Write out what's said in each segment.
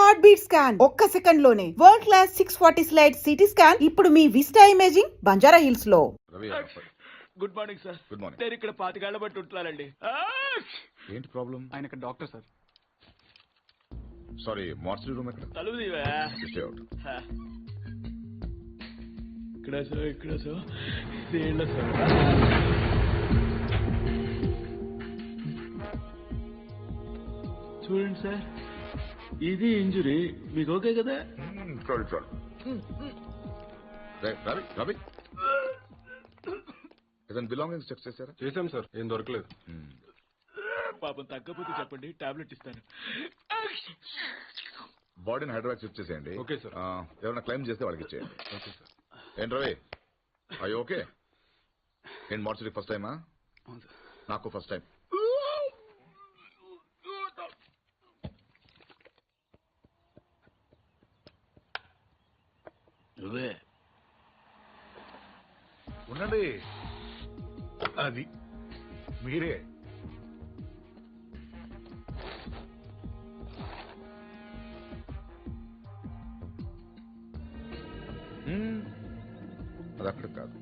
Heart beat scan ఒక్క second లోనే world class 640 slide CT scan ఇప్పుడు మీ విస్టా ఇమేజింగ్ బంజారా హిల్స్ లో. Good morning sir. Good morning. నేను ఇక్కడ 25 ఏళ్ల బట్టి ఉంటున్నానండి. ఏంటి ప్రాబ్లం? ఆయన ఇక్కడ doctor sir. Sorry, mortuary room ఎక్కడ? తలుపు తీవా. Stay out. ఇక్కడ సార్ ఇదేళ్ళ సార్. చూడండి సార్, ఇది ఇంజురీ. మీకు ఓకే కదా? చాలు చాలు. రవి రవి ఏదైనా బిలాంగింగ్స్ చెక్ చేశారా? చేశాం సార్, ఏం దొరకలేదు. పాపం తగ్గపోతే చెప్పండి, టాబ్లెట్ ఇస్తాను. బాడీని హైదరాబాద్ షిఫ్ట్ చేసేయండి. Okay sir. ఎవరైనా క్లైమ్ చేస్తే వాళ్ళకి ఇచ్చేయండి. Okay sir. ఏంటి రవి, అయ్యో ఓకే. ఏంటి మార్చరీ ఫస్ట్ టైమా? నాకు ఫస్ట్ టైం. నువ్వే ఉండండి, అది మీరే. అది అక్కడ కాదు.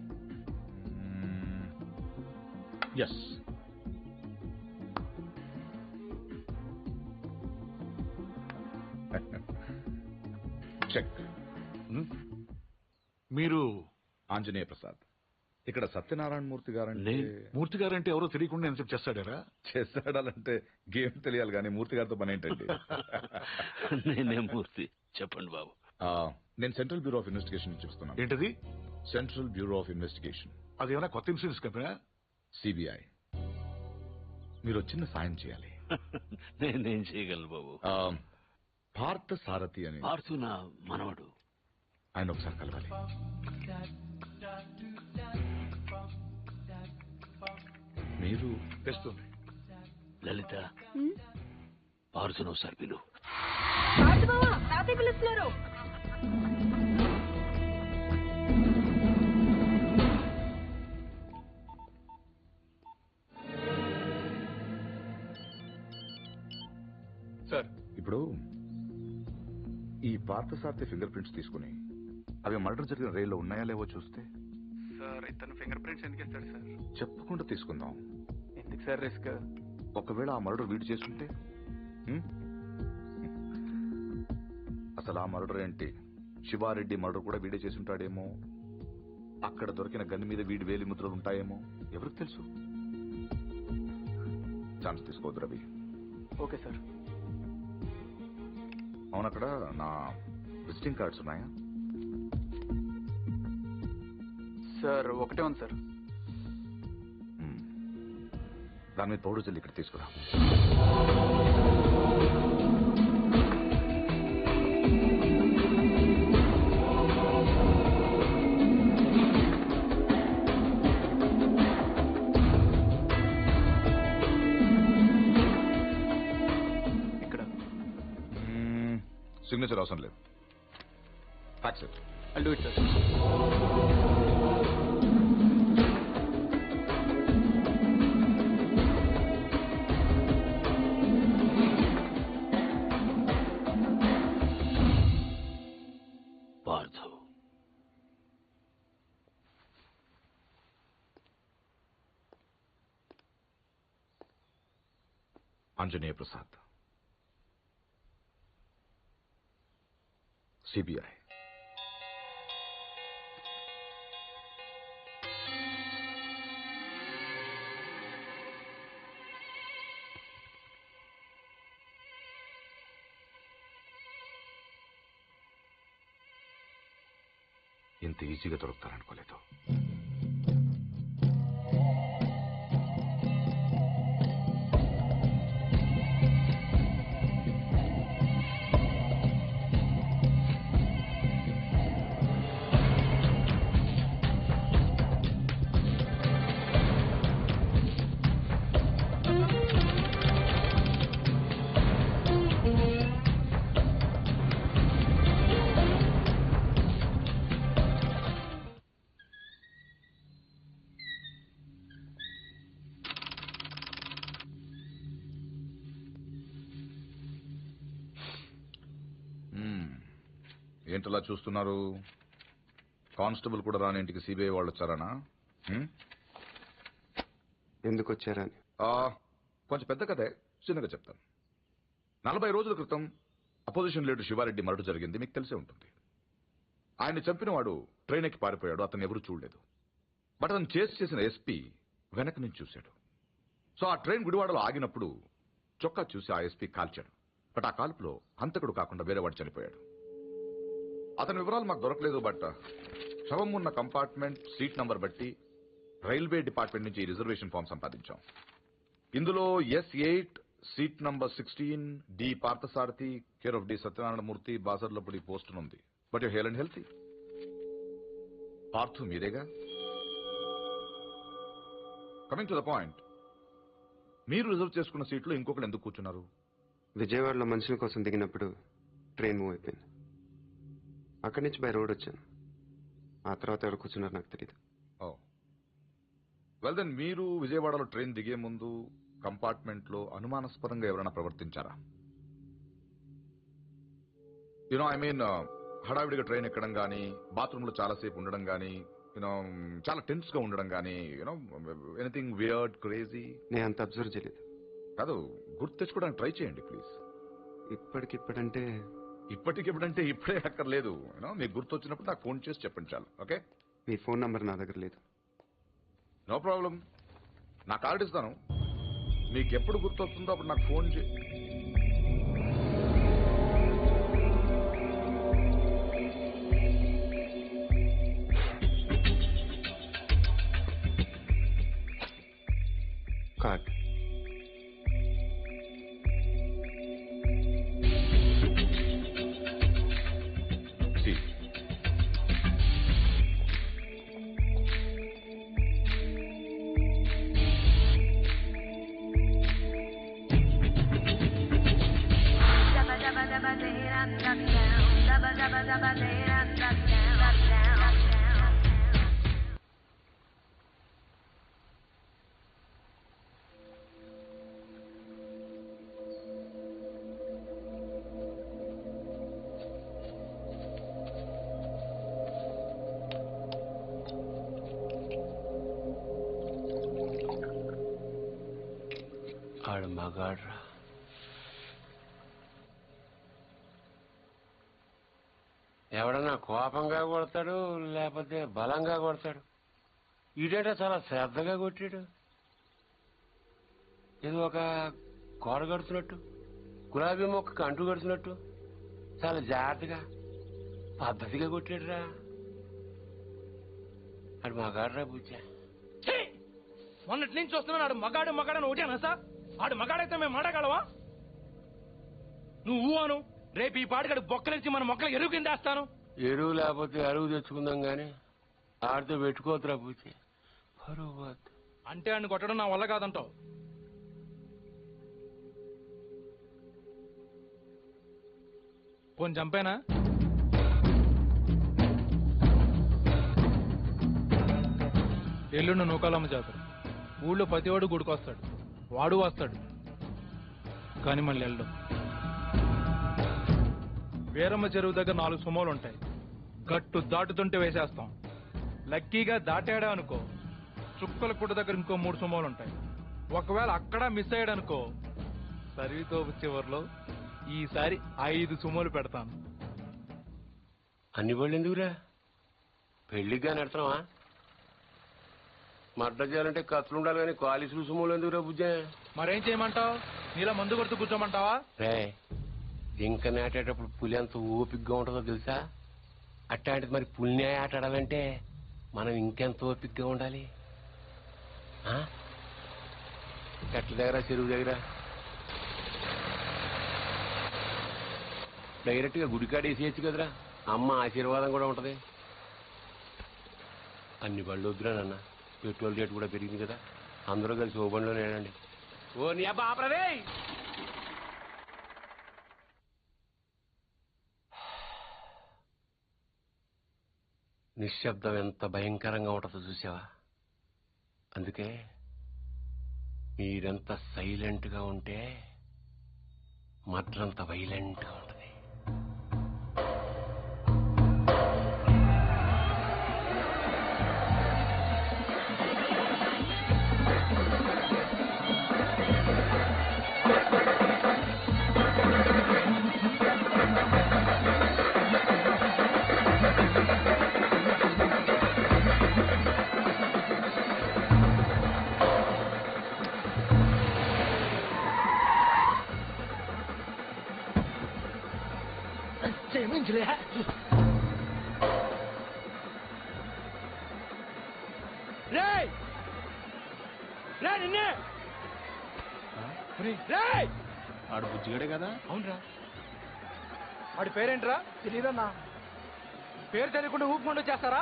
Yes, check. మీరు ఆంజనేయ ప్రసాద్. ఇక్కడ సత్యనారాయణ మూర్తి గారంటే మూర్తి గారంటే ఎవరో తెలియకుండా ఎంత చేస్తాడారా? చేస్తాడాలంటే గేమ్ తెలియాలి కానీ మూర్తి గారితో పని ఏంటండి? నేనే మూర్తి, చెప్పండి బాబు. నేను సెంట్రల్ బ్యూరో ఆఫ్ ఇన్వెస్టిగేషన్ నుంచి వస్తున్నాను. ఏంటది? Central bureau of investigation. అది ఏమైనా కొత్త ఇన్సూరెన్స్ కంపెనీ? సిబిఐ. మీరు చిన్న సాయం చేయాలి. నేనేం చేయగలను బాబు? పార్థ సారథి అని పార్థు నా మనవడు. ఆయన ఒకసారి కలవాలి. మీరు తెస్తుంది. లలిత, పార్థును ఒకసారి పిలు. సార్, ఇప్పుడు ఈ పార్థసారథి ఫింగర్ ప్రింట్స్ తీసుకుని అవి మర్డర్ జరిగిన రైల్లో ఉన్నాయా లేవో చూస్తే. సార్, ఇతను ఫింగర్ ప్రింట్స్ ఎందుకు ఇస్తాడు సార్? చెప్పకుండా తీసుకుందాం. ఎందుకు సార్ రిస్క్? ఒకవేళ ఆ మర్డర్ వీడు చేసుంటే? అసలు ఆ మర్డర్ ఏంటి, శివారెడ్డి మర్డర్ కూడా వీడే చేసుంటాడేమో. అక్కడ దొరికిన గన్ మీద వీడి వేలి ముద్రలు ఉంటాయేమో, ఎవరికి తెలుసు. ఛాన్స్ తీసుకోవద్దు రవి. Okay sir. అవును, అక్కడ నా విజిటింగ్ కార్డ్స్ ఉన్నాయా? సార్, ఒకటే ఉంది సార్. దాని మీద పౌడర్ జల్లి ఇక్కడ తీసుకురా. ఇక్కడ సిగ్నేచర్ అవసరం లేదు. Fax it. I'll do it, sir. Parthu, Anjaneya Prasad, CBI. ఇంత ఈజీగా దొరుకుతారనుకోలేదు. ఏంటలా చూస్తున్నారు? కానిస్టేబుల్ కూడా రాని ఇంటికి సిబిఐ వాళ్ళు వచ్చారనా? ఎందుకు వచ్చారని. కొంచెం పెద్ద కథే, చిన్నగా చెప్తాను. 40 రోజుల క్రితం అపోజిషన్ లీడర్ శివారెడ్డి మర్డర్ జరిగింది, మీకు తెలిసే ఉంటుంది. ఆయన చంపిన వాడు ట్రైన్ ఎక్కి పారిపోయాడు, అతను ఎవరు చూడలేదు. బట్ అతను చేసిన ఎస్పీ వెనక నుంచి చూశాడు. సో ఆ ట్రైన్ గుడివాడలో ఆగినప్పుడు చొక్కా చూసి ఆ ఎస్పీ కాల్చాడు. బట్ ఆ కాల్పులో హంతకుడు కాకుండా వేరేవాడు చనిపోయాడు. అతని వివరాలు మాకు దొరకలేదు. బట్ శవం ఉన్న కంపార్ట్మెంట్ సీట్ నంబర్ బట్టి రైల్వే డిపార్ట్మెంట్ నుంచి ఈ రిజర్వేషన్ ఫామ్ సంపాదించాం. ఇందులో S8 seat number 16 D Parthasarathi care of D Satyanarayanamurthy Basarlapudi post ఉంది. But you hale and healthy. Parthu మీరేగా? కమింగ్ టు ద పాయింట్, మీరు రిజర్వ్ చేసుకున్న సీట్లో ఇంకొకరు ఎందుకు కూర్చున్నారు? విజయవాడలో మనుషుల కోసం దిగినప్పుడు ట్రైన్ మూవ్ అయిపోయింది. అక్కడి నుంచి బై రోడ్ వచ్చాను. ఆ తర్వాత ఎవరు కూర్చున్నారు నాకు తెలియదు. ఓ వెల్ దెన్, మీరు విజయవాడలో ట్రైన్ దిగే ముందు కంపార్ట్మెంట్ లో అనుమానాస్పదంగా ఎవరైనా ప్రవర్తించారా? యునో ఐ మీన్, హడావిడిగా ట్రైన్ ఎక్కడం గానీ, బాత్రూమ్ లో చాలాసేపు ఉండడం గానీ, యూనో చాలా టెన్స్ గా ఉండడం గానీ, యూనో ఎనీథింగ్ వియర్డ్, క్రేజీ? నేను అంత అబ్జర్వ్ చేయలేదు. కాదు, గుర్తు తెచ్చుకోవడానికి ట్రై చేయండి ప్లీజ్. ఇప్పటికిప్పుడంటే ఇప్పటికిప్పుడంటే ఇప్పుడే అక్కర్లేదు. యూనో మీకు గుర్తు వచ్చినప్పుడు నాకు ఫోన్ చేసి చెప్పండి చాలు. ఓకే? మీ ఫోన్ నంబర్ నా దగ్గర లేదు. నో ప్రాబ్లం, నా కార్డు ఇస్తాను. మీకు ఎప్పుడు గుర్తొస్తుందో అప్పుడు నాకు ఫోన్ చే. కార్డ్. See. ఆడు మగాడ్రా. ఎవడన్నా కోపంగా కొడతాడు, లేకపోతే బలంగా కొడతాడు. ఈడేట చాలా శ్రద్ధగా కొట్టాడు. ఇది ఒక గోడ కడుతున్నట్టు, గులాబీ మొక్కకు అంటు కడుతున్నట్టు చాలా జాగ్రత్తగా పద్ధతిగా కొట్టాడురా. ఆడు మగాడ్రా బుజ్జా. మొన్నటి నుంచి వస్తున్నాను. ఆడు మగాడు మగాడని ఒకటేనా సార్? ఆడు మగాడైతే మేము మాడగలవా? నువ్వు అను, రేపు ఈ పాటికాడు బొక్కలిచ్చి మన మొక్కలు ఎరువు కింద వేస్తాను. ఎరువు లేకపోతే అరువు తెచ్చుకుందాం గాని ఆడితో పెట్టుకోతురా బుజ్జి. పరువు అంటే ఆయన కొట్టడం నా వల్ల కాదంటావు. పోని చంపేనా? ఎల్లుండి నూకాలమ్మ జాతర. ఊళ్ళో ప్రతివాడు గుడికొస్తాడు, వాడు వస్తాడు, కానీ మళ్ళీ వెళ్ళడం. వీరమ్మ చెరువు దగ్గర 4 సుమోలు ఉంటాయి. గట్టు దాటుతుంటే వేసేస్తాం. లక్కీగా దాటాడా అనుకో, చుక్కల పుట్ట దగ్గర ఇంకో 3 సుమోలు ఉంటాయి. ఒకవేళ అక్కడ మిస్ అయ్యాడనుకో, సరితో చివరిలో ఈసారి 5 సుమోలు పెడతాను. అన్ని బళ్ళు ఎందుకురా? పెళ్లిగా నడతావా? మడ్డ చేయాలంటే కత్తులు ఉండాలి కానీ కాలిసులు సుమోలు ఎందుకురా బుజ్జా? మరేం చేయమంటావు? నీలా మందు కొడుతూ కూర్చోమంటావా? రే, ఇంకా నాటేటప్పుడు పులి ఎంత ఓపిగ్గా ఉంటుందో తెలుసా? అట్లాంటిది మరి పులిని ఆట ఆడాలంటే మనం ఇంకెంత ఓపిగ్గా ఉండాలి. చెట్ల దగ్గర, చెరువు దగ్గర డైరెక్ట్ గా గుడికాడ వేసేయచ్చు కదరా. అమ్మ ఆశీర్వాదం కూడా ఉంటది. అన్ని బళ్ళు వద్దురా నాన్న, పెట్రోల్ రేటు కూడా పెరిగింది కదా. అందరూ కలిసి ఓ బండిలోనే ఏడండి. ఓ నీ అబ్బా ఆపరదే. నిశ్శబ్దం ఎంత భయంకరంగా ఉంటుందో చూసావా? అందుకే మీరెంత సైలెంట్ గా ఉంటే మద్రంత వైలెంట్ గా ఉంటది. క్షమించలే రేయ్ రే నిన్నే రేయ్ ఆడు బుజ్జిగాడే కదా? అవునరా వాడి పేరేంట్రా? తెలీదన్నా. పేరు తెలియకుండా ఊపుకుండా చేస్తారా?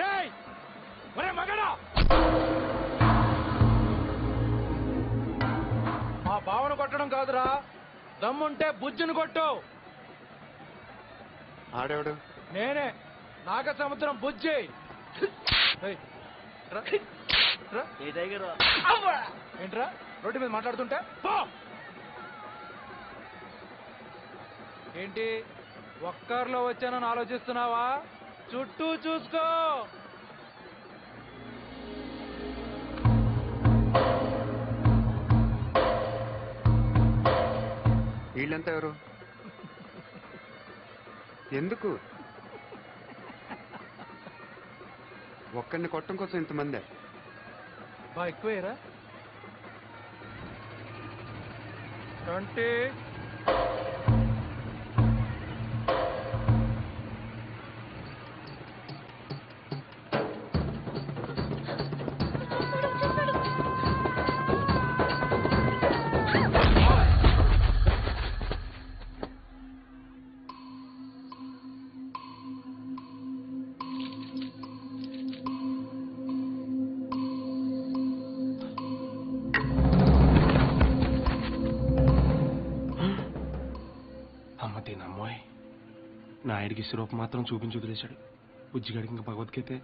రేయ్ ఒరే మగడా, మా బావను కొట్టడం కాదురా, దమ్ముంటే బుజ్జును కొట్టు. ఆడేవాడు నేనే, నాగ సముద్రం బుజ్జి. ఏయ్, రా, రా. ఏంట్రా రోడ్డు మీద మాట్లాడుతుంటే? పో. ఏంటి ఒక్కర్లో వచ్చానని ఆలోచిస్తున్నావా? చుట్టూ చూసుకో. వీళ్ళంతా ఎవరు? ఎందుకు ఒక్కడిని కొట్టడం కోసం ఇంతమందే? బా ఎక్కువేరా. 20. అమ్మ తినమ్మోయ్, నాయుడికి సిరప్ మాత్రం చూపించి వదిలేశాడు. బుజ్జిగాడికి ఇంకా భగవద్గీతే.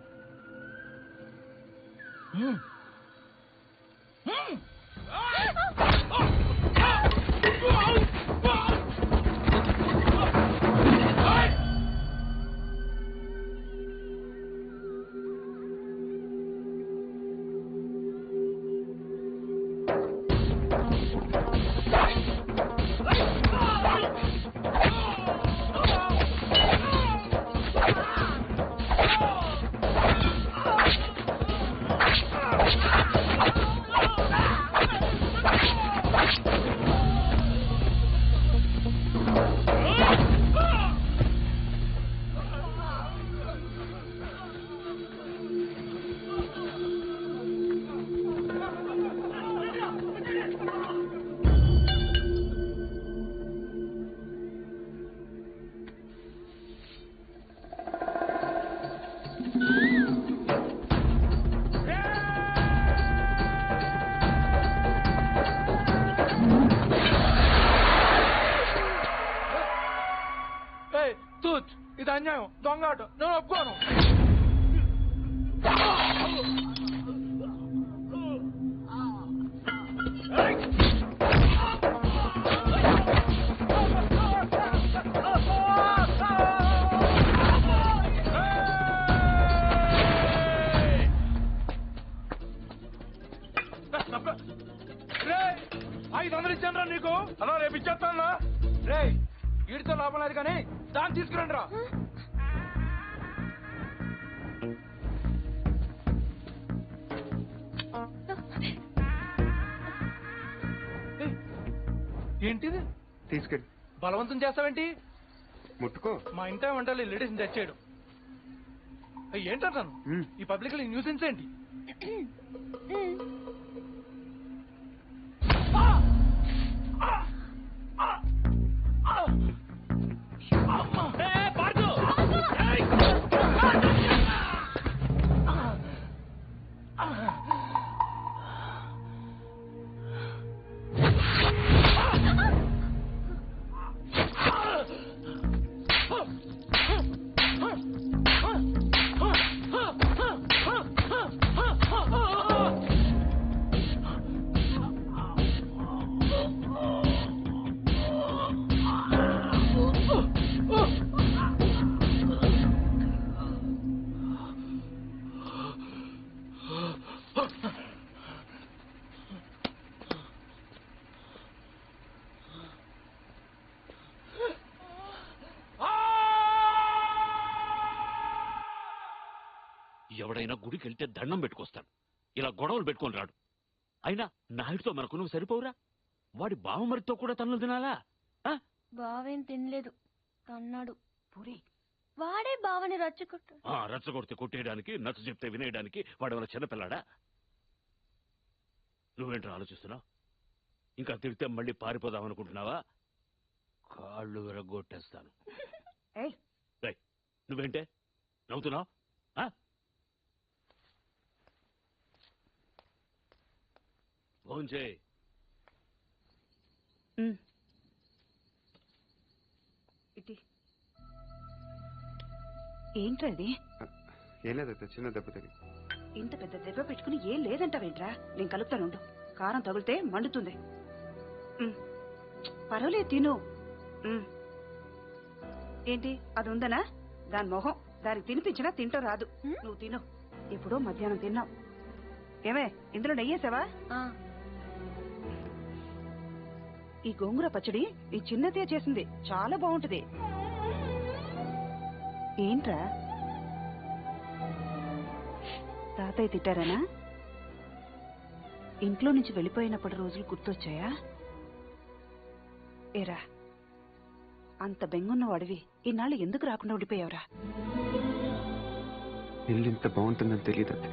ఇది అన్యాయం, దొంగాట, నేను ఒప్పుకోను. రే 500 ఇచ్చాను రా నీకు. అలా రేపు ఇచ్చేస్తాను రే. వీడితో లాభం లేదు కానీ దాన్ని తీసుకురండి రా. ఏంటిది? తీసుకెళ్ళి బలవంతం చేస్తావేంటి? ముట్టుకో. మా ఇంట వంటలు లేడీస్ తెచ్చేయడం ఏంటంటాను? ఈ పబ్లిక్ లో న్యూసెన్స్ ఏంటి? ఎవడైనా గుడికి వెళ్తే దండం పెట్టుకొస్తాడు, ఇలా గొడవలు పెట్టుకొని రాడు. అయినా నాయుడితో మనకు నువ్వు సరిపోవురా? వాడి బావమరితో కూడా తన్నులు తినాలా? బావేం తినలేదు అన్నాడు. పూరి వాడే బావని రచ్చుకుంటా. రచ్చగొడితే కొట్టేయడానికి, నచ్చ చెప్తే వినేయడానికి వాడేమైనా చిన్నపిల్లాడా? నువ్వేంటో ఆలోచిస్తున్నావు? ఇంకా తిడితే మళ్ళీ పారిపోదాం అనుకుంటున్నావా? కాళ్ళు విరగొట్టేస్తాను. నువ్వేంటే నవ్వుతున్నావు? ఫోన్ చేయి. ఏంట్రది? ఏం లేదైతే చిన్న దెబ్బ తగిలి. ఇంత పెద్ద దెబ్బ పెట్టుకుని ఏం లేదంటావేంట్రా? నేను కలుపుతానుండు. కారం తగిలితే మండుతుంది. పర్వాలేదు తిను. ఏంటి అది ఉందనా? దాని మొహం దానికి తినిపించినా తింటూ రాదు. నువ్వు తిను. ఎప్పుడో మధ్యాహ్నం తిన్నావు. ఏమే ఇందులో నెయ్యేసావా? ఈ గోంగూర పచ్చడి ఈ చిన్నతే చేసింది, చాలా బాగుంటది. ఏంట్రా తాతయ్య తిట్టారనా? ఇంట్లో నుంచి వెళ్ళిపోయినప్పటి రోజులు గుర్తొచ్చాయా? ఏరా అంత బెంగున్న వాడివి ఈనాళ్ళు ఎందుకు రాకుండా ఉండిపోయావురా? ఇల్లు ఇంత బాగుంటుందని తెలియదు అదే.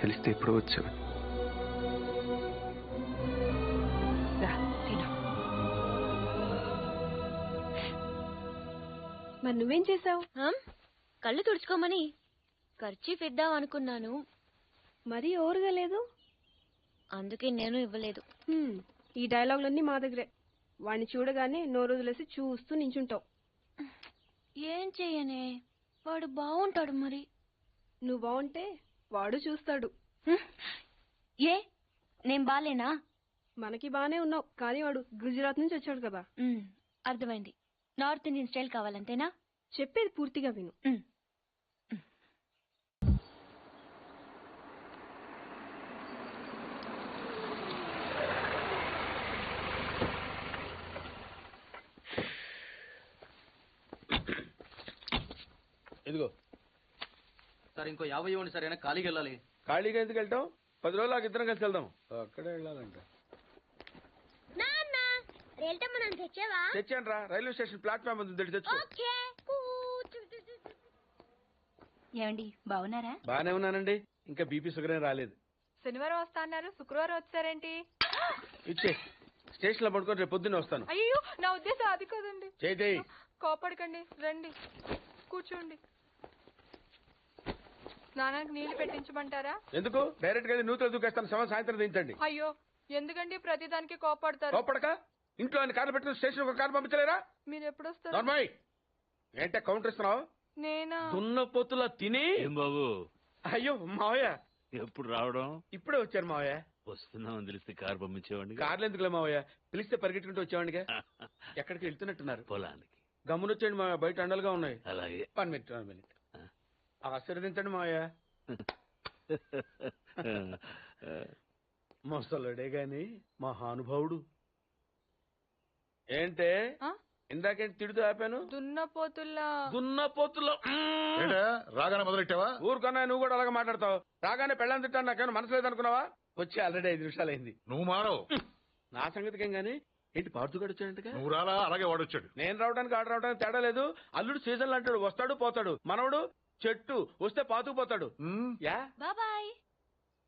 తెలిస్తే ఎప్పుడో వచ్చావు. మరి నువ్వేం చేసావు? కళ్ళు తుడుచుకోమని ఖర్చీఫ్ ఇద్దాం అనుకున్నాను. మరీ ఓరుగా లేదు, అందుకే నేను ఇవ్వలేదు. ఈ డైలాగులన్నీ మా దగ్గరే. వాడిని చూడగానే నోరు వదిలేసి చూస్తూ నించుంటావు. ఏం చెయ్యనే, వాడు బాగుంటాడు. మరి నువ్వు బాగుంటే వాడు చూస్తాడు. ఏ నేను బాలేనా? మనకి బానే ఉన్నావు, కానీ వాడు గుజరాత్ నుంచి వచ్చాడు కదా. అర్థమైంది. నార్త్ ఇండియన్ స్టైల్ కావాలంతేనా? చెప్పేది పూర్తిగా విను. ఇదిగో సార్, ఇంకో 50 ఇవ్వండి సార్. అయినా ఖాళీకి వెళ్ళాలి. ఖాళీగా ఎందుకు వెళ్తాం? 10 రోజులు నాకు ఇద్దరం కలిసి వెళ్దాం. అక్కడే వెళ్ళాలంట. తెచ్చాను రా, రైల్వే స్టేషన్ ప్లాట్ఫామ్ ఉంది, తెచ్చు. ఏమండి బాగున్నారా? బానే ఉన్నానండి. ఇంకా బీపీ షుగర్ ఏం రాలేదు. శనివారం వస్తా అన్నారు, శుక్రవారం వచ్చారేంటి? ఇచ్చే స్టేషన్ లో పడుకొని రేపు పొద్దున్నే వస్తాను. అయ్యో నా ఉద్దేశం అది కాదండి. చేయి. కోపడకండి, రండి కూర్చోండి. స్నానానికి నీళ్లు పెట్టించమంటారా? ఎందుకు? డైరెక్ట్ గా నూతులు దూకేస్తాను. సాయంత్రం దించండి. అయ్యో ఎందుకండి ప్రతిదానికి కోపడతారు? కోపడక ఇంట్లో ఆయన కార్లు పెట్టిన స్టేషన్ ఒక కారు పంపించలేరా? మీరు ఎప్పుడు వస్తారు? నార్మల్ ఏంటే కౌంటర్ ఇస్తున్నావు? నేనా? దున్న పొత్తులా తిని. ఏం బాబు? అయ్యో మావయ్య ఎప్పుడు రావడం? ఇప్పుడే వచ్చారు మావయ్య. వస్తున్నామని తెలిస్తే కారు పంపించేవాడిని. కార్లు ఎందుకులే మావయ్య, పిలిస్తే పరిగెట్టుకుంటూ వచ్చేవాడిగా. ఎక్కడికి వెళ్తున్నట్టున్నారు? పొలానికి. గమ్మునొచ్చేయండి మావయ్య, బయట అండలుగా ఉన్నాయి. అలాగే. 1 మినిట్. ఆశీర్వదించండి మావయ్య. మొసలుడే గాని మహానుభావుడు. ఏంటే ఇందాకేంటి తిడుతూ ఆపాను? దున్నపోతుల్లా. రాగానే మొదలెట్టావా? ఊరుకున్నా, నువ్వు కూడా అలాగే మాట్లాడతావు. రాగానే పెళ్ళని తిట్టాను, నాకేమైనా మనసు లేదనుకున్నావా? వచ్చి ఆల్రెడీ 5 నిమిషాలు అయింది. నువ్వు మారవు. నా సంగతికేం గానీ ఏంటి పాడుతుగాడు వచ్చాడంటగా? నువ్వు రాలా, అలాగే వాడొచ్చాడు. నేను రావడానికి ఆడు రావడానికి తేడా లేదు. అల్లుడు సీజన్లు అంటాడు, వస్తాడు పోతాడు. మనవడు చెట్టు వస్తే పాతుకుపోతాడు. యా బాబాయ్,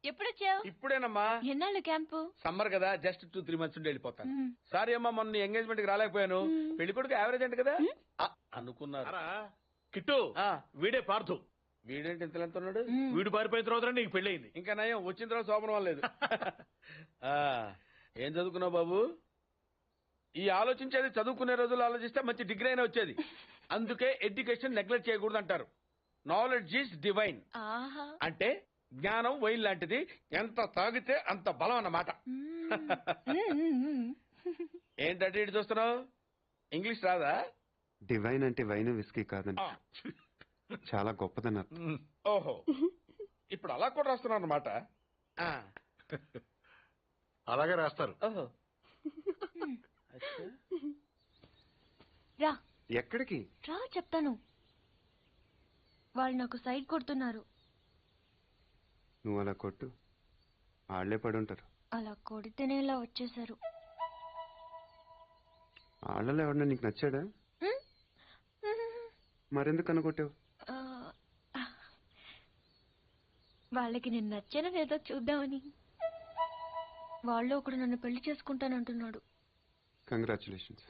ఎప్పుడొచ్చావు? ఇప్పుడేనమ్మా. ఎన్నాళ్ళు క్యాంపు? సమ్మర్ కదా, జస్ట్ 2-3 మంత్స్ ఉండి వెళ్ళిపోతాను. సారీ అమ్మా, మొన్న ఎంగేజ్మెంట్ కి రాలేకపోయాను. పెళ్లి కొడుకు యావరేజ్ అంట కదా అనుకున్నారు. కిట్టు, వీడే పార్థు. వీడేంటి ఇంత ఎంత ఉన్నాడు? వీడు పారిపోయిన తర్వాత నీకు పెళ్ళయింది. ఇంకా నయం, వచ్చిన తర్వాత శోభనం లేదు. ఏం చదువుకున్నావు బాబు? ఈ ఆలోచించేది చదువుకునే రోజులు ఆలోచిస్తే మంచి డిగ్రీ అయినా వచ్చేది. అందుకే ఎడ్యుకేషన్ నెగ్లెక్ట్ చేయకూడదు అంటారు. Knowledge is divine. అంటే జ్ఞానం వైన్ లాంటిది, ఎంత తాగితే అంత బలం అన్నమాట. ఏంటంటే ఇటు చూస్తున్నావు? ఇంగ్లీష్ రాదా? డివైన్ అంటే వైన్ విస్కీ కాదని, చాలా గొప్పదని అర్థం. ఓహో, ఇప్పుడు అలా కూడా రాస్తున్నాను అన్నమాట. అలాగే రాస్తారు. ఓహో, రా. ఎక్కడికి రా చెప్తాను. వాళ్ళు నాకు సైడ్ కొడుతున్నారు. నువ్వు అలా కొట్టు, ఆళ్లే పడుంటారు. అలా కొడితేనే ఇలా వచ్చేసారు. వాళ్ళలో ఎవరన్నా నీకు నచ్చాడా? మరెందుకు అనుకుంటావు? వాళ్ళకి నేను నచ్చానో లేదో చూద్దామని. వాళ్ళు ఒకడు నన్ను పెళ్లి చేసుకుంటానంటున్నాడు. కంగ్రాచులేషన్స్.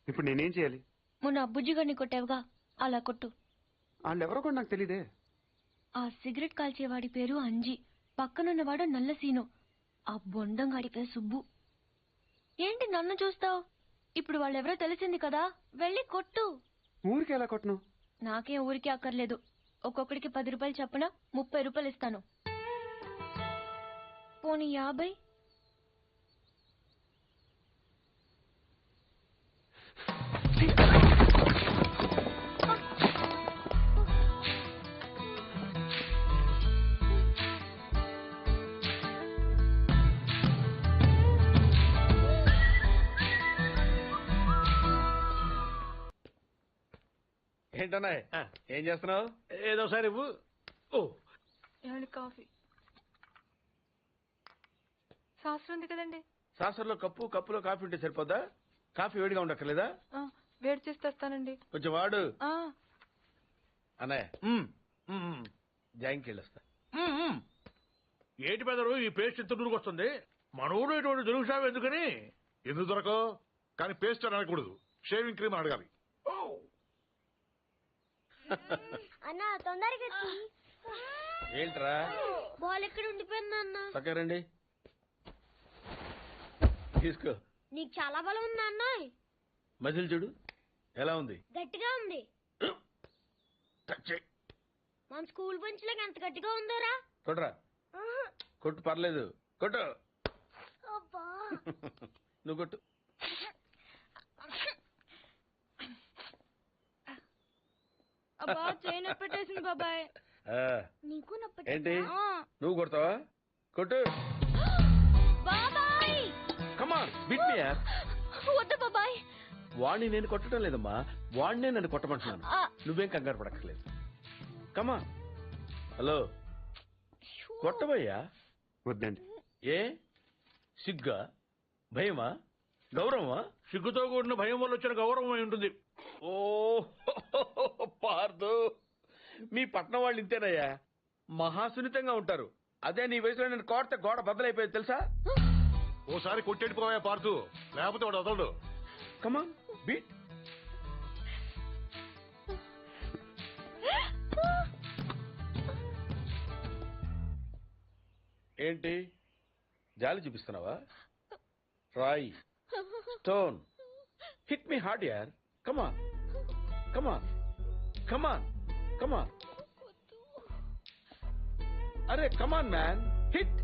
ఇప్పుడు నేనేం చేయాలి? మొన్న అబ్బుజ్జి గారిని కొట్టావుగా, అలా కొట్టు. వాళ్ళెవరో కూడా నాకు తెలీదే. ఆ సిగరెట్ కాల్చేవాడి పేరు అంజి, పక్కనున్నవాడు నల్ల సీను, ఆ బొండంగాడి పేరు సుబ్బు. ఏంటి నన్ను చూస్తావు? ఇప్పుడు వాళ్ళెవరో తెలిసింది కదా, వెళ్ళి కొట్టు. ఊరికి ఎలా కొట్టను? నాకేం ఊరికే అక్కర్లేదు. ఒక్కొక్కడికి 10 రూపాయలు చప్పున 30 రూపాయలు ఇస్తాను. పోనీ 50? ఏంటన్నా ఏం చేస్తున్నావు? ఏదో సార్ ఇవ్వు. ఓ కాఫీ శాస్త్రం ఉంది కదండి. సాసర్లో కప్పులో కాఫీ ఉంటే సరిపోద్దా? కాఫీ వేడిగా ఉండక్కర్లేదా? వేడి చేసి తెస్తానండి. కొంచెం వాడు అన్నయ్య. జాయింకి వెళ్ళొస్తా. ఏంటి పెదరు ఈ పేస్ట్ ఇంత దూరకు వస్తుంది? మన ఊరు ఇటువంటి దొరుకు షాప్ ఎందుకని? ఎందుకు దొరకవు? కానీ పేస్ట్ అని అనకూడదు, షేవింగ్ క్రీమ్ అడగాలి. అన్నా తొందరగా ఏంట్రా? బాల్ ఎక్కడ ఉండిపోయింది అన్న? పక్కరండి, తీసుకో. నీకు చాలా బలం ఉందా అన్న? మజిల్ చూడు ఎలా ఉంది. గట్టిగా ఉంది. మన స్కూల్ బెంచ్ లాగా ఎంత గట్టిగా ఉందోరా. కొట్రా, కొట్టు, పర్లేదు, కొట్టు. నువ్వు కొట్టు. చేయను పెట్టేసింది బాబాయ్. ఏంటి నువ్వు కొడతావా? కొట్టు. కమాన్ బిట్ మీ యార్. వద్దు బాబాయ్. వాణ్ణి నేను కొట్టడం లేదమ్మా, వాణ్ణే నన్ను కొట్టమంటున్నాను. నువ్వేం కంగారు పడక్కర్లేదు. కమా. హలో, కొట్టబోయ్యా. వద్దండి. ఏ సిగ్గా, భయమా, గౌరవమా? సిగ్గుతో కూడిన భయం వల్ల వచ్చిన గౌరవం అయి ఉంటుంది. ఓ పార్దు, మీ పట్నం వాళ్ళు ఇంతేనయ్యా, మహాసున్నితంగా ఉంటారు. అదే నీ వయసులో నేను కోడితే గోడ బద్దలైపోయేది తెలుసా? ఓసారి కొట్టెడిపోయా పార్దు, లేకపోతే వాడు వదలడు. కమాన్ బీట్. ఏంటి జాలి చూపిస్తున్నావా? రాయి, స్టోన్, హిట్ మీ హార్డ్ యార్. కమాన్ కమాన్ కమాన్ కమాన్. అరే కమాన్ మ్యాన్, హిట్.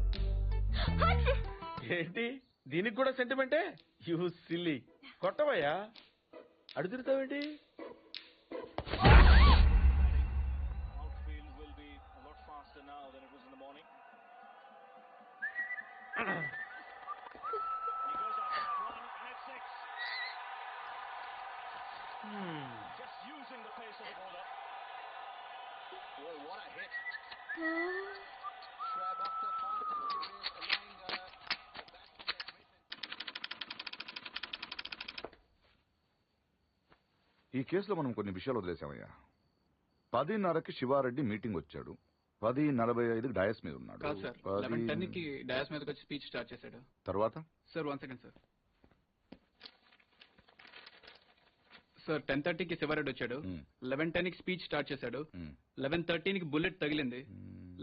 ఏంటి దీనికి కూడా సెంటిమెంటే? You silly. కొట్టవయ్యా, అడుగుతావేంటి? ఈ కేసులో మనం కొన్ని విషయాలు వదిలేసామయ్యా. 10:30కి శివారెడ్డి మీటింగ్ వచ్చాడు, 10:45కి డయాస్ మీద ఉన్నాడు. కాదు సార్, 11:10కి డయాస్ మీదకి వచ్చి స్పీచ్ స్టార్ట్ చేశాడు. తర్వాత సార్ 1 సెకండ్ సార్. సార్ 10:30కి శివారెడ్డి వచ్చాడు, 11:10కి స్పీచ్ స్టార్ట్ చేశాడు, 11:13కి బుల్లెట్ తగిలింది,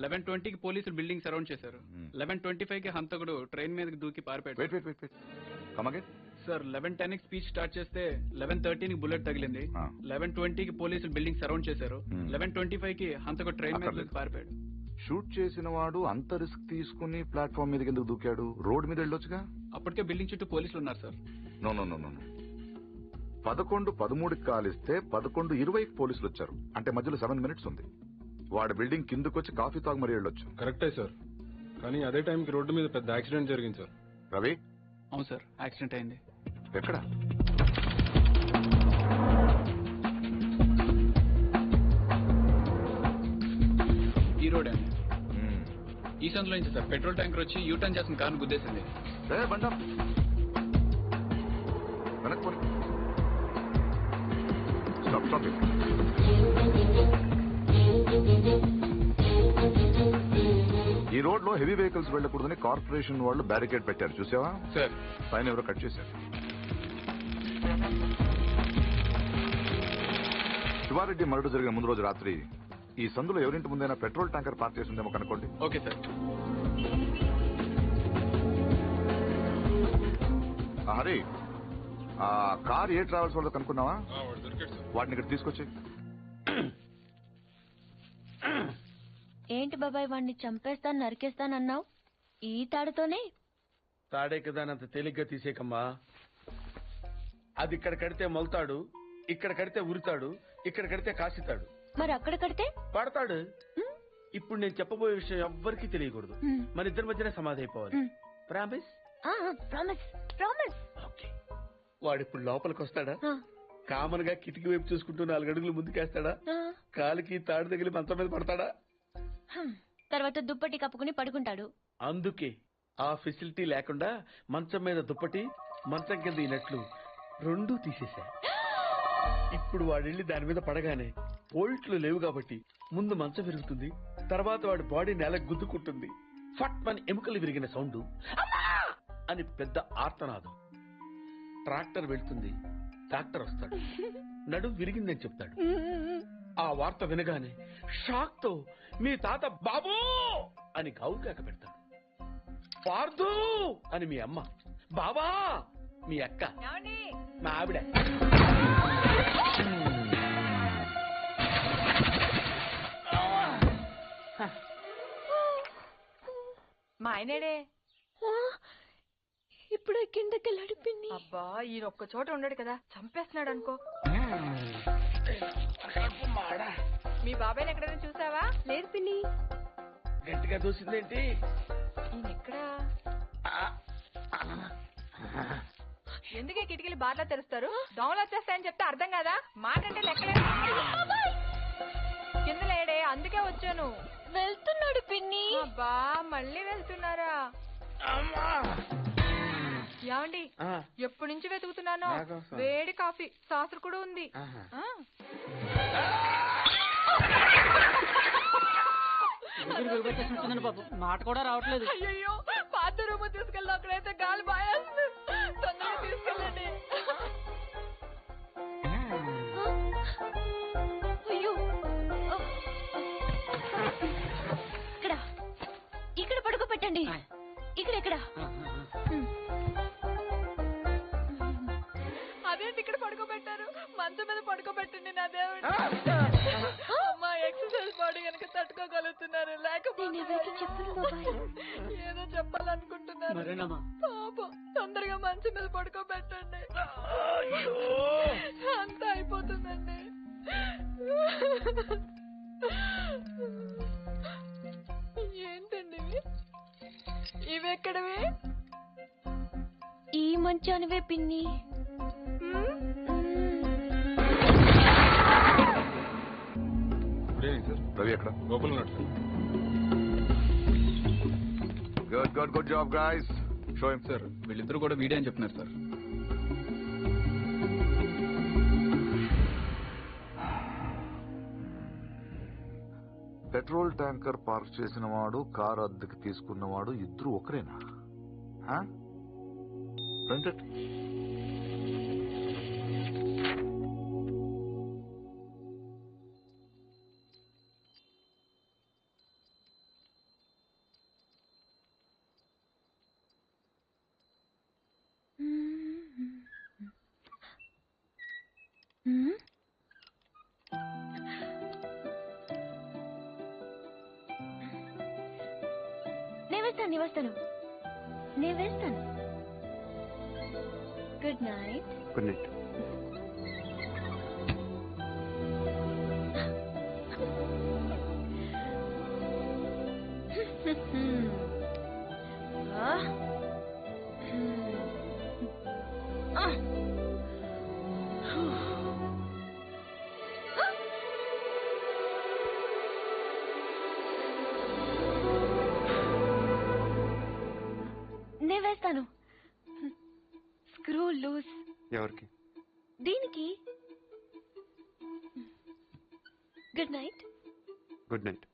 11:20కి పోలీసులు బిల్డింగ్ సరౌండ్ చేశారు, 11:25కి హంతకుడు ట్రైన్ మీదకి దూకి పారిపోయాడు. సార్ 11:10కి స్పీచ్ స్టార్ట్ చేస్తే 11:13కి బుల్లెట్ తగిలింది, 11:20కి పోలీసులు బిల్డింగ్ సరౌండ్ చేశారు, 11:25కి హంతకుడు ట్రైన్ మీద దూకి పారిపోయాడు. షూట్ చేసిన వాడు అంత రిస్క్ తీసుకుని ప్లాట్ఫామ్ మీదకి ఎందుకు దూకాడు? రోడ్ మీద వెళ్ళొచ్చుగా. అప్పటికే బిల్డింగ్ చుట్టూ పోలీసులు ఉన్నారు సార్. నో 11:13కి కాలిస్తే 11:20కి పోలీసులు వచ్చారు, అంటే మధ్యలో 7 minutes ఉంది. వాడు బిల్డింగ్ కిందకు వచ్చి కాఫీ తాగు మరీ వెళ్ళొచ్చు. కరెక్టే సార్, కానీ అదే టైంకి రోడ్డు మీద పెద్ద యాక్సిడెంట్ జరిగింది సార్. రవి? అవును సార్, యాక్సిడెంట్ అయింది. ఎక్కడ? ఈ రోడ్ అండి. ఈ సందులో నుంచి సార్ పెట్రోల్ ట్యాంకర్ వచ్చి యూటర్న్ చేసిన కార్ను గుద్దేసింది. బండం వెనక్కి స్టాప్ స్టాప్. ఈ రోడ్ లో హెవీ వెహికల్స్ వెళ్ళకూడదని కార్పొరేషన్ వాళ్ళు బ్యారికేడ్ పెట్టారు, చూసావా సార్? పైన ఎవరో కట్ చేశారు. శివారెడ్డి మర్డర్ జరిగిన ముందు రోజు రాత్రి ఈ సందులో ఎవరింటి ముందైనా పెట్రోల్ ట్యాంకర్ పార్క్ చేసి ఉందేమో కనుకోండి. Okay sir. హరి, ఆ కార్ ఏ ట్రావెల్స్ వాళ్ళతో కనుక్కున్నావా? వాటిని ఇక్కడ తీసుకొచ్చి. ఏంటి బాబాయ్, వాడిని చంపేస్తాను నరికేస్తానన్నావు, ఈ తాడుతోనే? తాడే కదా అంత తేలిగ్గా తీసేకమ్మా. అది ఇక్కడ కడితే మొలతాడు, ఇక్కడ కడితే ఉరుతాడు, ఇక్కడ కడితే కాసితాడు. మరి అక్కడ కడితే పడతాడు. ఇప్పుడు నేను చెప్పబోయే విషయం ఎవ్వరికీ తెలియకూడదు. మన ఇద్దరి మధ్యనే సమాధి అయిపోవాలి. ప్రామిస్? Promise promise. వాడిప్పుడు లోపలికి వస్తాడా? కామన్ గా కిటికీ వైపు చూసుకుంటూ 4 అడుగులు ముందుకేస్తాడా? కాలికి తాడు తగిలి మంచం మీద పడతాడా? తర్వాత దుప్పటి కప్పుకుని పడుకుంటాడు. అందుకే ఆ ఫెసిలిటీ లేకుండా మంచం మీద దుప్పటి, మంచం కింద ఈనట్లు రెండూ తీసేశా. ఇప్పుడు వాడెళ్ళి దాని మీద పడగానే పోల్ట్లు లేవు కాబట్టి ముందు మంచం విరుగుతుంది, తర్వాత వాడి బాడీ నేలకు గుద్దుకుంటుంది. ఫట్ మన ఎముకలు విరిగిన సౌండ్, అని పెద్ద ఆర్తనాదం. ట్రాక్టర్ వెళ్తుంది, డాక్టర్ వస్తాడు, నడుం విరిగిందని చెప్తాడు. ఆ వార్త వినగానే షాక్ తో మీ తాత బాబూ అని గావుకాక పెడతాడు. పార్దు అని మీ అమ్మ, బాబా మీ అక్క, మా ఆవిడ. మా ఆయనేడే ఇప్పుడు కిందకి నడిపింది. అబ్బా ఈయన ఒక్క చోట ఉండడు కదా, చంపేస్తున్నాడు అనుకో. మీ బాబాయ్ని ఎక్కడైనా చూసావా? లేదు పిన్ని. గట్టిగా చూసిందేంటి? ఈయన ఎక్కడా? ఎందుకే కిటికీలు బార్లా తెరుస్తారు? దోమలు వచ్చేస్తాయని చెప్తే అర్థం కదా, మాట అంటే లెక్కలేదు. కింద లేడే, అందుకే వచ్చాను. వెళ్తున్నాడు పిన్ని. అబ్బా మళ్ళీ వెళ్తున్నారా? ఏమండి, ఎప్పటి నుంచి వెతుకుతున్నాను. వేడి కాఫీ, సాసరు కూడా ఉంది. బాబు మాట కూడా రావట్లేదు. అయ్యో పాత రూమ్ తీసుకెళ్ళి అక్కడైతే గాలి బాయేస్తుంది. తొందరగా తీసుకెళ్ళండి. అయ్యో ఇక్కడ ఇక్కడ పడుకోబెట్టండి. ఇక్కడ అదేంటి ఇక్కడ పడుకోబెట్టారు? మంచం మీద పడుకోబెట్టండి నా దేవుడు. అమ్మా ఎక్సర్సైజ్ బాడీ కనుక తట్టుకోగలుగుతున్నారు, లేకపోతే ఏదో చెప్పాలనుకుంటున్నారు. పాపం తొందరగా మంచం మీద పడుకోబెట్టండి, అంతా అయిపోతుందండి. ఏంటండి ఇవెక్కడవి? ఈ మంచానివే పిన్ని. రవి ఎక్కడ? లోపల ఉన్నాడు sir. Good good good job guys. Show him. Sir వీళ్ళిద్దరు కూడా వీడే అని చెప్తున్నారు సార్. పెట్రోల్ ట్యాంకర్ పార్క్ చేసిన వాడు, కారు అద్దెకి తీసుకున్నవాడు ఇద్దరు ఒకరేనా? రెండెట్ నేను వేస్తాను. Good night. Good night. చేస్తాను. Screw loose. ఎవరికి? దీనికి. Good night. Good night.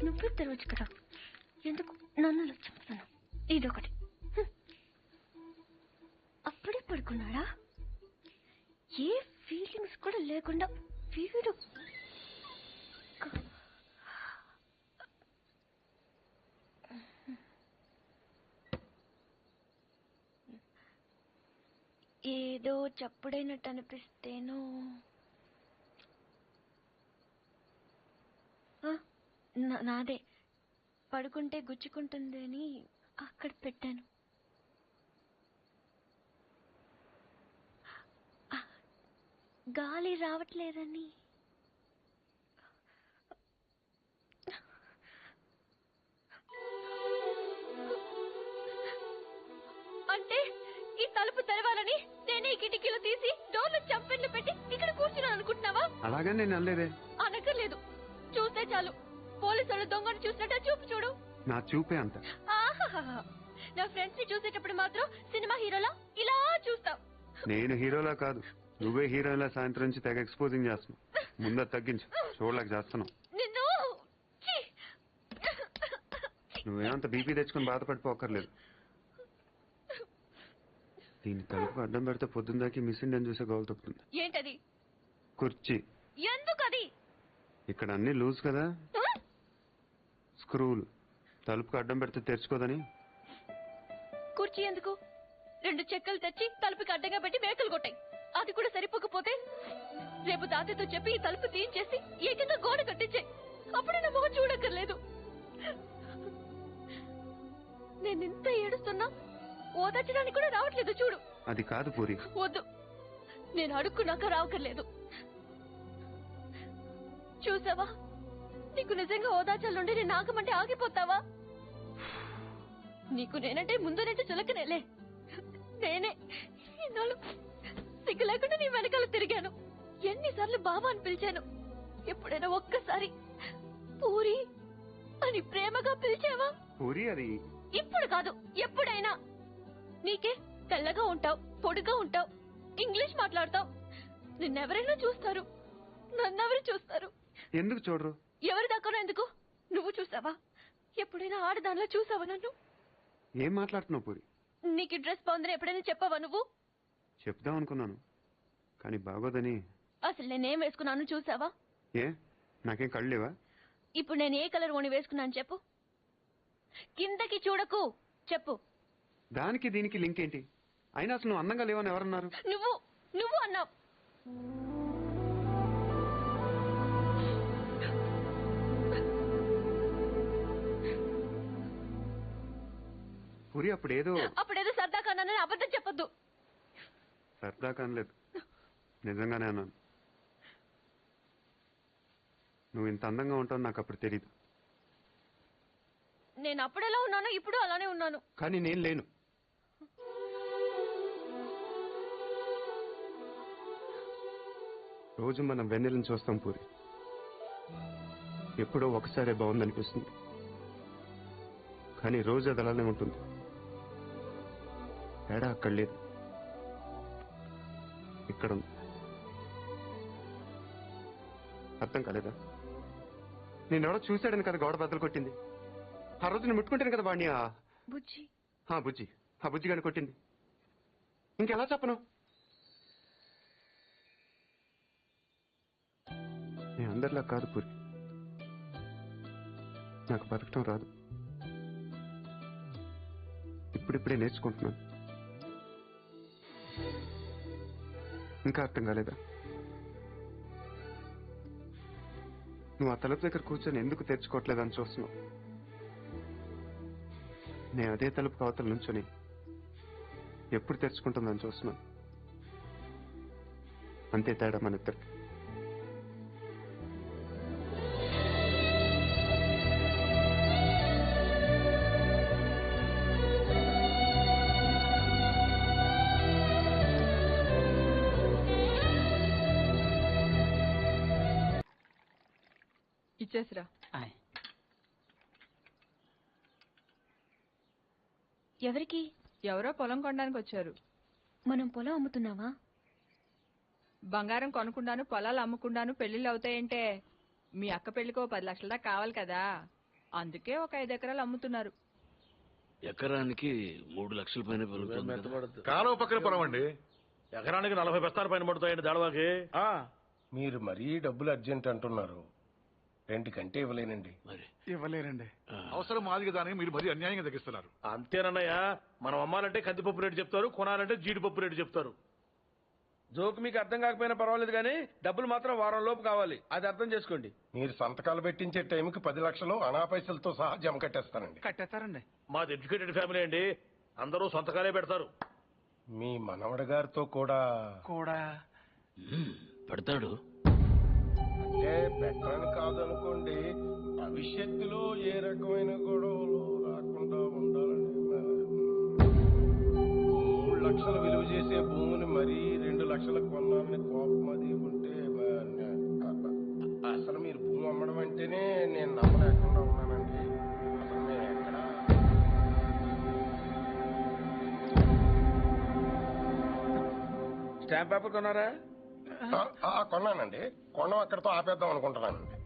నువ్వే తెరవచ్చు కదా, ఎందుకు నన్ను చంపుతాను? ఇదొకటి. అప్పుడే పడుకున్నాడా? ఏ ఫీలింగ్స్ కూడా లేకుండా వీడు. ఏదో చప్పుడైనట్టు అనిపిస్తేనో. నాదే. పడుకుంటే గుచ్చుకుంటుంది అని అక్కడ పెట్టాను. గాలి రావట్లేదని. అంటే ఈ తలుపు తెరవాలని నేనే ఈ కిటికీలో తీసి డోర్లు చంపెట్లు పెట్టి ఇక్కడ కూర్చున్నాను అనుకుంటున్నావా? అలాగే నేను అనలేదే. అనక్కర్లేదు. చూస్తే చాలు. పోలీసులు దొంగను చూసినట్టు చూపు చూడు. నా చూపే అంత. ఆహాహా. నా ఫ్రెండ్స్ ని చూసేటప్పుడు మాత్రం సినిమా హీరోలా ఇలా చూస్తావు. నేను హీరోలా కాదు, నువ్వే హీరోలా సాయంత్రం నుంచి తెగ ఎక్స్పోజింగ్ చేస్తున్నావు. ముందు తగ్గించు, చూడలేక చేస్తున్నావు. నిన్ను నువ్వేమంత బీపీ తెచ్చుకుని బాధపడిపోకర్లేదు. దీని తలుపు అడ్డం పెడితే పొద్దున్నదాకి మిస్ ఇండియన్ చూసే గోల్ తప్పుతుంది. ఏంటది? కుర్చీ. ఎందుకది? ఇక్కడ అన్ని లూజ్ కదా, స్క్రూలు. తలుపుకు అడ్డం పెడితే తెరుచుకోదని. కుర్చీ ఎందుకు? 2 చెక్కలు తెచ్చి తలుపుకి అడ్డంగా పెట్టి మేకలు కొట్టాయి. అది కూడా సరిపోకపోతే రేపు తాతతో చెప్పి ఈ తలుపు తీయించేసి ఏకంగా గోడ కట్టించాయి. అప్పుడు నా మొహం చూడక్కర్లేదు. నేనింత ఏడుస్తున్నా ఓదార్చడానికి కూడా రావట్లేదు చూడు. అది కాదు పూరి. వద్దు, నేను అడుక్కున్నాక రావక్కర్లేదు. చూసావా, నీకు నిజంగా ఓదార్చాలుండి నేను ఆగమంటే ఆగిపోతావా? నీకు నేనంటే ముందు నుంచి చులకనేలే. నేనే ఇన్నాళ్ళు సిగ్గు లేకుండా నీ వెనకాల తిరిగాను. ఎన్నిసార్లు బాబా అని పిలిచాను. ఎప్పుడైనా ఒక్కసారి పూరి అని ప్రేమగా పిలిచావా? పూరి అది ఇప్పుడు కాదు, ఎప్పుడైనా. నీకే తెల్లగా ఉంటావు, పొడుగా ఉంటావు, ఇంగ్లీష్ మాట్లాడతావు. నిన్నెవరైనా చూస్తారు, నన్నెవరు చూస్తారు? ఎందుకు చూడరు? ఎవరి దాకానో ఎందుకు? నువ్వు చూసావా? ఎప్పుడైనా ఆడదానిలో చూసావా నన్ను? ఏం మాట్లాడుతున్నావు పూరి? నీకు డ్రెస్ బాగుందని ఎప్పుడైనా చెప్పావా నువ్వు? చెప్దాం అనుకున్నాను, కానీ బాగోదని. అసలు నేనేం వేసుకున్నాను చూసావా? ఏ, నాకేం కళ్ళు లేవా? ఇప్పుడు నేను ఏ కలర్ ఓని వేసుకున్నాను చెప్పు. కిందకి చూడకు, చెప్పు. దానికి దీనికి లింక్ ఏంటి? అయినా అసలు నువ్వు అందంగా లేవని ఎవరన్నారు? నువ్వు అన్నావు. పూరి అప్పుడేదో సరదాగా అన్నానని అబద్ధం చెప్పొద్దు. సరదాగా అనలేదు, నిజంగానే అన్నాను. నువ్వు ఇంత అందంగా ఉంటావు నాకు అప్పుడు తెలీదు. నేను అప్పుడు ఎలా ఉన్నానో ఇప్పుడు అలానే ఉన్నాను. కానీ నేను లేను. రోజు మనం వెన్నెలను చూస్తాం పూరి. ఎప్పుడో ఒకసారే బాగుందనిపిస్తుంది, కానీ రోజు అది అలానే ఉంటుంది. తేడా అక్కడ లేదు, ఇక్కడ ఉంది. అర్థం కాలేదా? నేనెవడో చూశాడని కదా గోడ బద్దలు కొట్టింది. ఆ రోజు నేను ముట్టుకుంటాను కదా వాడిని. బుజ్జి ఆ బుజ్జి గాని కొట్టింది. ఇంకెలా చెప్పను? నేను అందరిలా కాదు పూరి. నాకు బతకటం రాదు, ఇప్పుడిప్పుడే నేర్చుకుంటున్నాను. ఇంకా అర్థం కాలేదా? నువ్వు ఆ తలుపు దగ్గర కూర్చొని ఎందుకు తెరుచుకోవట్లేదని చూస్తున్నావు. నేను అదే తలుపు అవతల నుంచొని ఎప్పుడు తెరుచుకుంటుందని చూస్తున్నాను. అంతే తేడా మన ఇద్దరికి. ఇచ్చేసిరా. ఎవరికి? ఎవరో పొలం కొనడానికి వచ్చారు. మనం పొలం అమ్ముతున్నావా? బంగారం కొనుక్కుండాను పొలాలు అమ్ముకుండాను పెళ్లిళ్ళు అవుతాయంటే మీ అక్క పెళ్లికో 10 లక్షల దాకా కావాలి కదా, అందుకే ఒక 5 ఎకరాలు అమ్ముతున్నారు. ఎకరానికి 3 లక్షల పైన పెరుగుతుంది. కాలువ పక్కన పొలం అండి. ఎకరానికి 40 బస్తాల పైన పడుతాయండి దాడవాకి. మీరు మరీ డబ్బులు అర్జెంట్ అంటున్నారు. 2 కంటే ఇవ్వలేనండి. ఇవ్వలేరండి. అవసరం మాది కదా అని మీరు మరీ అన్యాయంగా తగ్గిస్తున్నారు. అంతేనన్నయ్య, మనం అమ్మాలంటే కందిపప్పు రేటు చెప్తారు, కొనాలంటే జీడిపప్పు రేటు చెప్తారు. జోక్ మీకు అర్థం కాకపోయినా పర్వాలేదు కానీ డబ్బులు మాత్రం వారం లోపు కావాలి, అది అర్థం చేసుకోండి. మీరు సంతకాలు పెట్టించే టైంకి 10 లక్షలు అనా పైసలతో సహా జమ కట్టేస్తానండి. కట్టేస్తారండి. మాది ఎడ్యుకేటెడ్ ఫ్యామిలీ అండి, అందరూ సంతకాలే పెడతారు. మీ మనవడి గారితో కూడా పెడతాడు. అంటే పెట్టరని కాదనుకోండి, భవిష్యత్తులో ఏ రకమైన గొడవలు రాకుండా ఉండాలని. 3 లక్షలు విలువ చేసే భూమిని మరీ 2 లక్షలకు కొన్నామని కోపం అది ఉంటే అసలు మీరు భూమి అమ్మడం అంటేనే నేను నమ్మలేకుండా ఉన్నానండి. అసలు నేను ఎక్కడ స్టాంప్ పేపర్ కొన్నారా? కొన్నానండి. కొనం అక్కడితో ఆపేద్దాం అనుకుంటున్నానండి.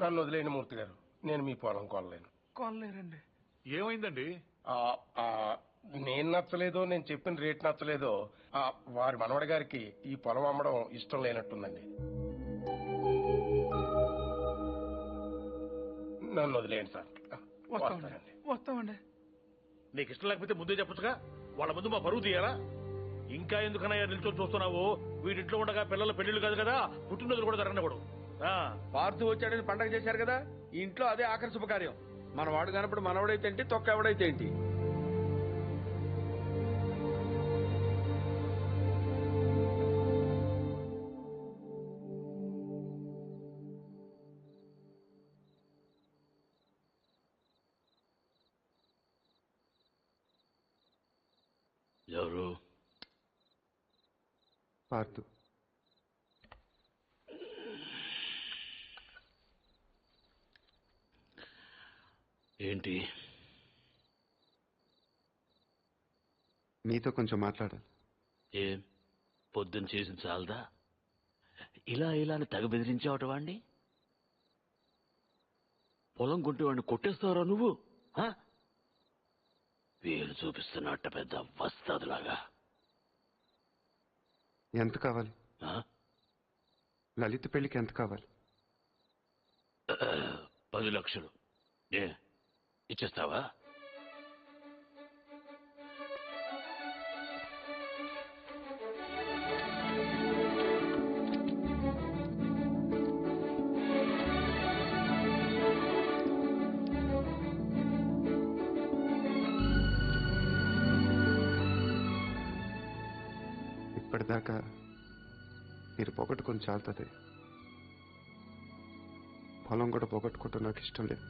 నన్ను వదిలేండి మూర్తి గారు, నేను మీ పొలం కొనలేను. కొనలేరండి. ఏమైందండి? నేను నచ్చలేదో, నేను చెప్పిన రేట్ నచ్చలేదో వారి మనవడి గారికి ఈ పొలం అమ్మడం ఇష్టం లేనట్టుందండి. నన్ను వదిలేండి సార్. వస్తామండి. నీకు ఇష్టం లేకపోతే ముందే చెప్పొచ్చుగా, వాళ్ళ ముందు మా పరువు తీయాలా? ఇంకా ఎందుకన్నా నిల్చొని చూస్తున్నావు? వీడింట్లో ఉండగా పిల్లల పెళ్లిళ్ళు కాదు కదా, పుట్టినరోజులు కూడా జరగనివ్వడు. పార్థు వచ్చాడని పండగ చేశారు కదా, ఈ ఇంట్లో అదే ఆఖరి శుభకార్యం. మన వాడు కానప్పుడు మనవడైతే ఏంటి, తొక్క ఎవడైతే ఏంటి. ఎవరు? పార్థు. ఏంటి? మీతో కొంచెం మాట్లాడాలి. ఏం పొద్దున్న చేసిన చాలదా? ఇలా అని తెగ బెదిరించావట వాడిని. పొలం కొంటే వాడిని కొట్టేస్తావరా నువ్వు? వీలు చూపిస్తున్నట్ట పెద్ద వస్తాదులాగా. ఎంత కావాలి? లలిత పెళ్లికి ఎంత కావాలి? 10 లక్షలు. ఇచ్చేస్తావా? ఇప్పటిదాకా మీరు పొగట్టుకొని చాలుతుంది. పొలం కూడా పొగట్టుకుంటూ నాకు ఇష్టం లేదు.